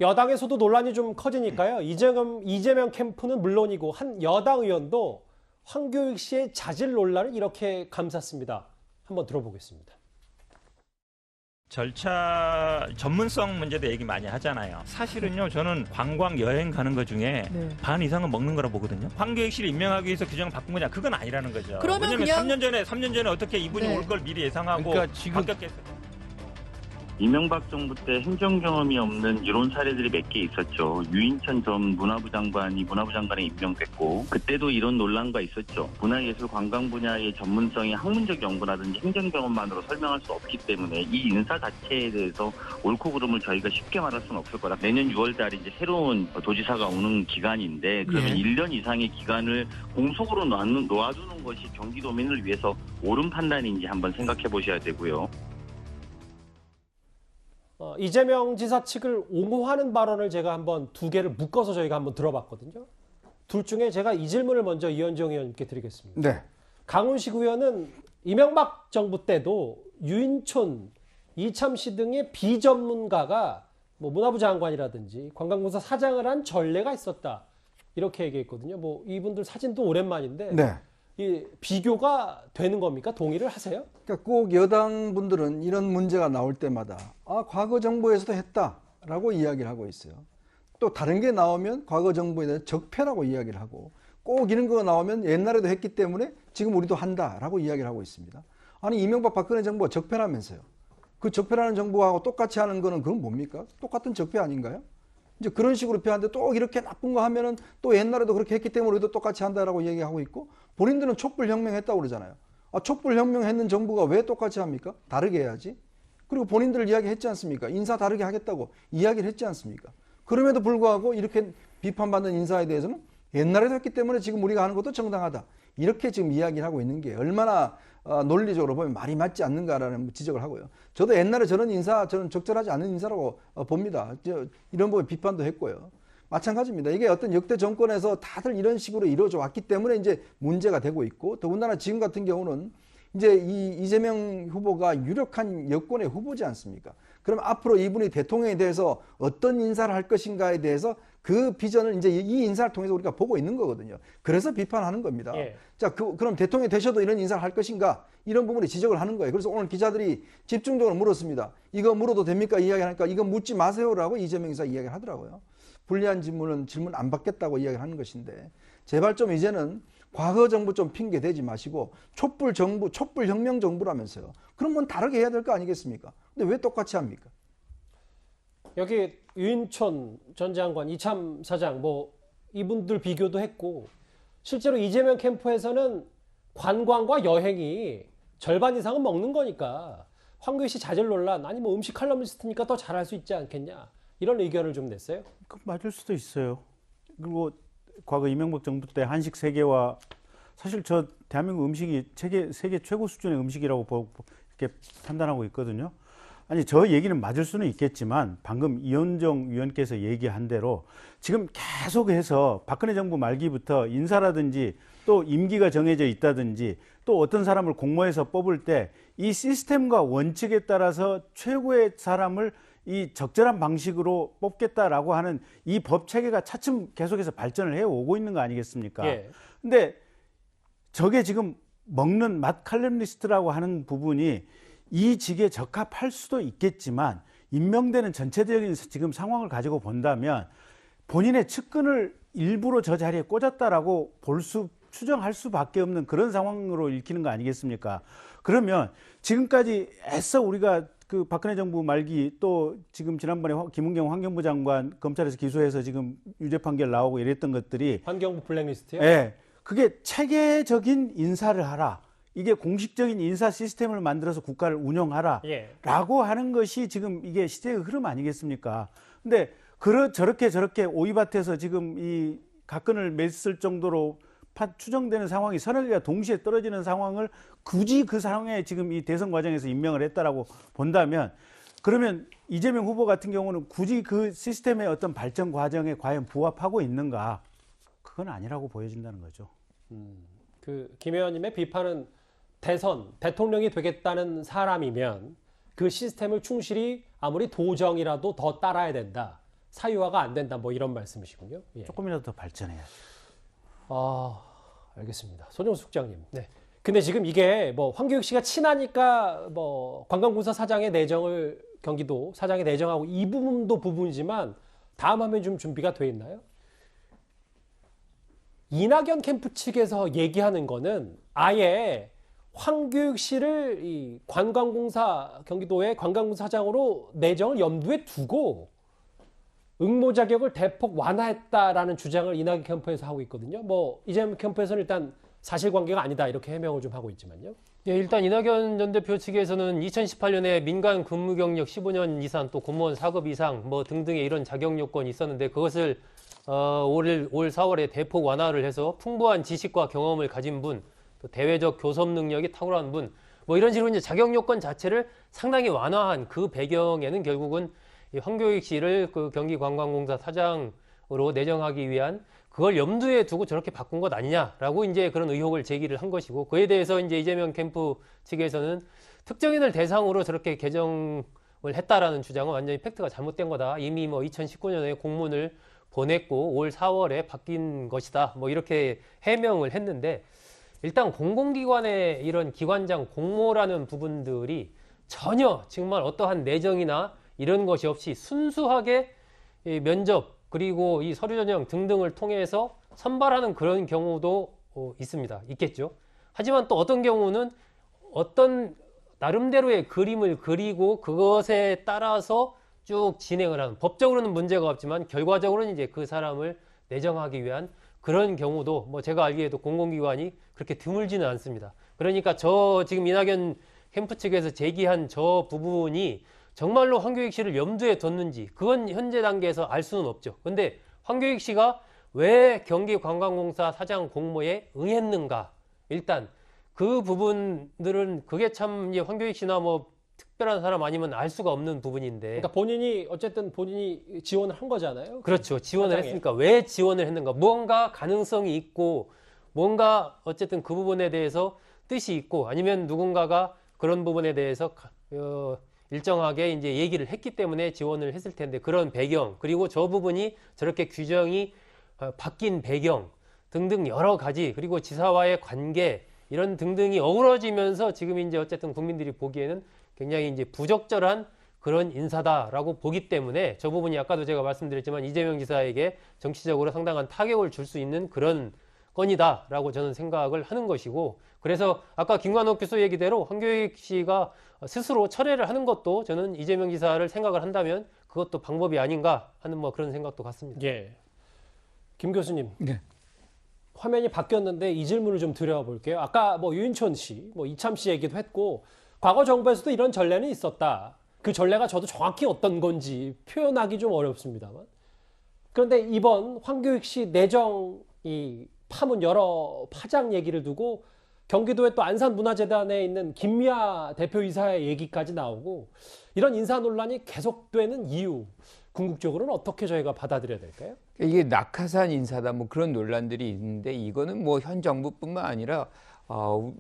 여당에서도 논란이 좀 커지니까요. 이재명 캠프는 물론이고 한 여당 의원도 황교익 씨의 자질 논란을 이렇게 감쌌습니다. 한번 들어보겠습니다. 절차 전문성 문제도 얘기 많이 하잖아요. 사실은요, 저는 관광 여행 가는 것 중에 반 이상은 먹는 거라 보거든요. 황교익 씨를 임명하기 위해서 규정을 바꾼 거냐? 그건 아니라는 거죠. 그러면 왜냐면 그냥 3년 전에 어떻게 이분이 올 걸 미리 예상하고 그러니까 지금 바뀌었겠어요. 이명박 정부 때 행정 경험이 없는 이런 사례들이 몇 개 있었죠. 유인천 전 문화부 장관이 문화부 장관에 임명됐고 그때도 이런 논란과 있었죠. 문화예술 관광 분야의 전문성이 학문적 연구라든지 행정 경험만으로 설명할 수 없기 때문에 이 인사 자체에 대해서 옳고 그름을 저희가 쉽게 말할 수는 없을 거다. 내년 6월 달에 이제 새로운 도지사가 오는 기간인데 그러면 1년 이상의 기간을 공속으로 놓아두는 것이 경기도민을 위해서 옳은 판단인지 한번 생각해 보셔야 되고요. 이재명 지사 측을 옹호하는 발언을 제가 한번 두 개를 묶어서 저희가 한번 들어봤거든요. 둘 중에 제가 이 질문을 먼저 이현정 의원님께 드리겠습니다. 네. 강훈식 의원은 이명박 정부 때도 유인촌, 이참시 등의 비전문가가 뭐 문화부 장관이라든지 관광공사 사장을 한 전례가 있었다. 이렇게 얘기했거든요. 뭐 이분들 사진도 오랜만인데 네. 이 비교가 되는 겁니까? 동의를 하세요? 그러니까 꼭 여당 분들은 이런 문제가 나올 때마다 과거 정부에서도 했다라고 이야기를 하고 있어요. 또 다른 게 나오면 과거 정부에 대해 적폐라고 이야기를 하고 꼭 이런 거 나오면 옛날에도 했기 때문에 지금 우리도 한다라고 이야기를 하고 있습니다. 아니 이명박 박근혜 정부가 적폐라면서요. 그 적폐라는 정부하고 똑같이 하는 거는 그건 뭡니까? 똑같은 적폐 아닌가요? 이제 그런 식으로 표현하는데 또 이렇게 나쁜 거 하면은 또 옛날에도 그렇게 했기 때문에 우리도 똑같이 한다라고 얘기하고 있고 본인들은 촛불혁명 했다고 그러잖아요. 촛불혁명 했는 정부가 왜 똑같이 합니까? 다르게 해야지. 그리고 본인들 이야기했지 않습니까? 인사 다르게 하겠다고 이야기를 했지 않습니까? 그럼에도 불구하고 이렇게 비판받는 인사에 대해서는 옛날에도 했기 때문에 지금 우리가 하는 것도 정당하다. 이렇게 지금 이야기를 하고 있는 게 얼마나 논리적으로 보면 말이 맞지 않는가라는 지적을 하고요. 저도 옛날에 저는 적절하지 않은 인사라고 봅니다. 이런 부분 비판도 했고요. 마찬가지입니다. 이게 어떤 역대 정권에서 다들 이런 식으로 이루어져 왔기 때문에 이제 문제가 되고 있고 더군다나 지금 같은 경우는 이제 이재명 후보가 유력한 여권의 후보지 않습니까? 그럼 앞으로 이분이 대통령에 대해서 어떤 인사를 할 것인가에 대해서 그 비전을 이제 이 인사를 통해서 우리가 보고 있는 거거든요. 그래서 비판하는 겁니다. 예. 자, 그럼 대통령이 되셔도 이런 인사를 할 것인가? 이런 부분에 지적을 하는 거예요. 그래서 오늘 기자들이 집중적으로 물었습니다. 이거 물어도 됩니까? 이야기하니까 이거 묻지 마세요라고 이재명 지사 이야기를 하더라고요. 불리한 질문 안 받겠다고 이야기를 하는 것인데 제발 좀 이제는 과거 정부 좀 핑계 대지 마시고 촛불 정부, 촛불혁명 정부라면서요. 그런 건 다르게 해야 될 거 아니겠습니까? 근데 왜 똑같이 합니까? 여기 유인촌 전 장관, 이참 사장 뭐 이분들 비교도 했고 실제로 이재명 캠프에서는 관광과 여행이 절반 이상은 먹는 거니까 황교익 씨 자질 논란 아니 뭐 음식 칼럼니스트니까 더 잘할 수 있지 않겠냐 이런 의견을 좀 냈어요. 그 맞을 수도 있어요. 그리고 과거 이명박 정부 때 한식 세계와 사실 저 대한민국 음식이 세계 최고 수준의 음식이라고 이렇게 판단하고 있거든요. 아니 저 얘기는 맞을 수는 있겠지만 방금 이현정 위원께서 얘기한 대로 지금 계속해서 박근혜 정부 말기부터 인사라든지 또 임기가 정해져 있다든지 또 어떤 사람을 공모해서 뽑을 때 이 시스템과 원칙에 따라서 최고의 사람을 이 적절한 방식으로 뽑겠다라고 하는 이 법 체계가 차츰 계속해서 발전을 해오고 있는 거 아니겠습니까? 예. 근데 저게 지금 먹는 맛 칼럼니스트라고 하는 부분이 이 직에 적합할 수도 있겠지만 임명되는 전체적인 지금 상황을 가지고 본다면 본인의 측근을 일부러 저 자리에 꽂았다라고 추정할 수밖에 없는 그런 상황으로 읽히는 거 아니겠습니까? 그러면 지금까지 애써 우리가 그 박근혜 정부 말기 또 지금 지난번에 김은경 환경부 장관 검찰에서 기소해서 지금 유죄 판결 나오고 이랬던 것들이 환경부 블랙리스트요? 예, 그게 체계적인 인사를 하라. 이게 공식적인 인사 시스템을 만들어서 국가를 운영하라. 예. 라고 하는 것이 지금 이게 시대의 흐름 아니겠습니까? 근데 저렇게 오이밭에서 지금 이 각근을 맺을 정도로 추정되는 상황이 서너 개가 동시에 떨어지는 상황을 굳이 그 상황에 지금 이 대선 과정에서 임명을 했다라고 본다면 그러면 이재명 후보 같은 경우는 굳이 그 시스템의 어떤 발전 과정에 과연 부합하고 있는가? 그건 아니라고 보여진다는 거죠. 김 의원님의 비판은 대통령이 되겠다는 사람이면 그 시스템을 충실히 아무리 도정이라도 더 따라야 된다. 사유화가 안 된다. 뭐 이런 말씀이시군요. 예. 조금이라도 더 발전해야죠. 알겠습니다. 손영수 국장님. 네. 근데 지금 이게 뭐 황교익 씨가 친하니까 뭐 관광공사 사장의 내정을 경기도 사장에 내정하고 이 부분도 부분이지만 다음 화면 좀 준비가 돼 있나요? 이낙연 캠프 측에서 얘기하는 거는 아예 황교익 씨를 이 관광공사 경기도의 관광공사장으로 내정을 염두에 두고 응모 자격을 대폭 완화했다라는 주장을 이낙연 캠프에서 하고 있거든요. 뭐 이재명 캠프에서는 일단 사실관계가 아니다 이렇게 해명을 좀 하고 있지만요. 예, 일단 이낙연 전 대표 측에서는 2018년에 민간 근무 경력 15년 이상 또 공무원 4급 이상 뭐 등등의 이런 자격 요건이 있었는데 그것을 올 4월에 대폭 완화를 해서 풍부한 지식과 경험을 가진 분, 또 대외적 교섭 능력이 탁월한 분, 뭐 이런 식으로 이제 자격 요건 자체를 상당히 완화한 그 배경에는 결국은 이 황교익 씨를 그 경기관광공사 사장으로 내정하기 위한 그걸 염두에 두고 저렇게 바꾼 것 아니냐라고 이제 그런 의혹을 제기를 한 것이고 그에 대해서 이제 이재명 캠프 측에서는 특정인을 대상으로 저렇게 개정을 했다라는 주장은 완전히 팩트가 잘못된 거다. 이미 뭐 2019년에 공문을 보냈고 올 4월에 바뀐 것이다. 뭐 이렇게 해명을 했는데 일단 공공기관의 이런 기관장 공모라는 부분들이 전혀 정말 어떠한 내정이나 이런 것이 없이 순수하게 이 면접 그리고 이 서류 전형 등등을 통해서 선발하는 그런 경우도 있겠죠. 하지만 또 어떤 경우는 어떤 나름대로의 그림을 그리고 그것에 따라서 쭉 진행을 하는 법적으로는 문제가 없지만 결과적으로는 이제 그 사람을 내정하기 위한 그런 경우도 뭐 제가 알기에도 공공기관이 그렇게 드물지는 않습니다. 그러니까 저 지금 이낙연 캠프 측에서 제기한 저 부분이 정말로 황교익 씨를 염두에 뒀는지 그건 현재 단계에서 알 수는 없죠. 근데 황교익 씨가 왜 경기관광공사 사장 공모에 응했는가? 일단 그 부분들은 그게 참 이제 황교익 씨나 뭐 특별한 사람 아니면 알 수가 없는 부분인데. 그러니까 본인이 어쨌든 본인이 지원을 한 거잖아요. 그렇죠. 지원을 사장에. 했으니까 왜 지원을 했는가? 무언가 가능성이 있고 뭔가 어쨌든 그 부분에 대해서 뜻이 있고 아니면 누군가가 그런 부분에 대해서 일정하게 이제 얘기를 했기 때문에 지원을 했을 텐데 그런 배경 그리고 저 부분이 저렇게 규정이 바뀐 배경 등등 여러 가지 그리고 지사와의 관계 이런 등등이 어우러지면서 지금 이제 어쨌든 국민들이 보기에는 굉장히 이제 부적절한 그런 인사다라고 보기 때문에 저 부분이 아까도 제가 말씀드렸지만 이재명 지사에게 정치적으로 상당한 타격을 줄 수 있는 그런 건이다라고 저는 생각을 하는 것이고 그래서 아까 김관옥 교수 얘기대로 황교익 씨가 스스로 철회를 하는 것도 저는 이재명 지사를 생각을 한다면 그것도 방법이 아닌가 하는 뭐 그런 생각도 같습니다. 예. 김 교수님. 네. 화면이 바뀌었는데 이 질문을 좀 드려볼게요. 아까 뭐 유인촌 씨, 뭐 이참 씨 얘기도 했고 과거 정부에서도 이런 전례는 있었다. 그 전례가 저도 정확히 어떤 건지 표현하기 좀 어렵습니다만. 그런데 이번 황교익 씨 내정이 파문 여러 파장 얘기를 두고 경기도의 또 안산문화재단에 있는 김미아 대표이사의 얘기까지 나오고 이런 인사 논란이 계속되는 이유 궁극적으로는 어떻게 저희가 받아들여야 될까요? 이게 낙하산 인사다 뭐 그런 논란들이 있는데 이거는 뭐 현 정부뿐만 아니라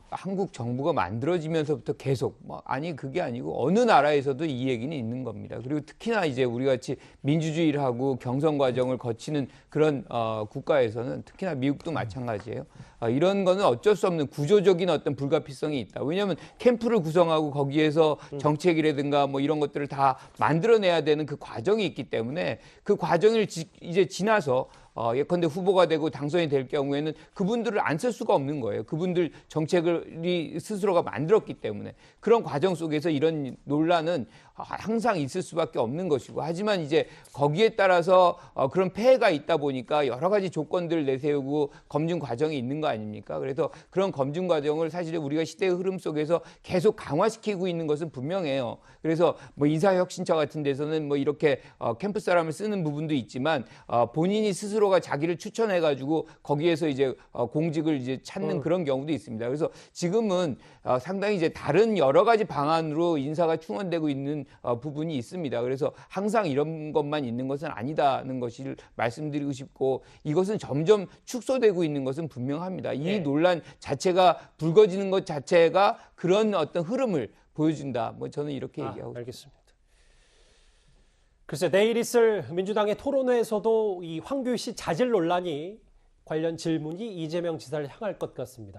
한국 정부가 만들어지면서부터 계속 아니 그게 아니고 어느 나라에서도 이 얘기는 있는 겁니다. 그리고 특히나 이제 우리 같이 민주주의를 하고 경선 과정을 거치는 그런 국가에서는 특히나 미국도 마찬가지예요. 이런 거는 어쩔 수 없는 구조적인 어떤 불가피성이 있다. 왜냐하면 캠프를 구성하고 거기에서 정책이라든가 뭐 이런 것들을 다 만들어내야 되는 그 과정이 있기 때문에 그 과정을 이제 지나서 예컨대 후보가 되고 당선이 될 경우에는 그분들을 안 쓸 수가 없는 거예요. 그분들 정책을 스스로가 만들었기 때문에 그런 과정 속에서 이런 논란은 항상 있을 수밖에 없는 것이고 하지만 이제 거기에 따라서 그런 폐해가 있다 보니까 여러 가지 조건들을 내세우고 검증 과정이 있는 거 아닙니까? 그래서 그런 검증 과정을 사실 우리가 시대의 흐름 속에서 계속 강화시키고 있는 것은 분명해요. 그래서 뭐 인사혁신처 같은 데서는 뭐 이렇게 캠프 사람을 쓰는 부분도 있지만 본인이 스스로가 자기를 추천해가지고 거기에서 이제 공직을 이제 찾는 그런 경우도 있습니다. 그래서 지금은 상당히 이제 다른 여러 가지 방안으로 인사가 충원되고 있는 부분이 있습니다. 그래서 항상 이런 것만 있는 것은 아니다는 것을 말씀드리고 싶고 이것은 점점 축소되고 있는 것은 분명합니다. 이 논란 자체가 불거지는 것 자체가 그런 어떤 흐름을 보여준다. 뭐 저는 이렇게 얘기하고 알겠습니다. 글쎄 내일 있을 민주당의 토론회에서도 이 황교익 씨 자질 논란이 관련 질문이 이재명 지사를 향할 것 같습니다.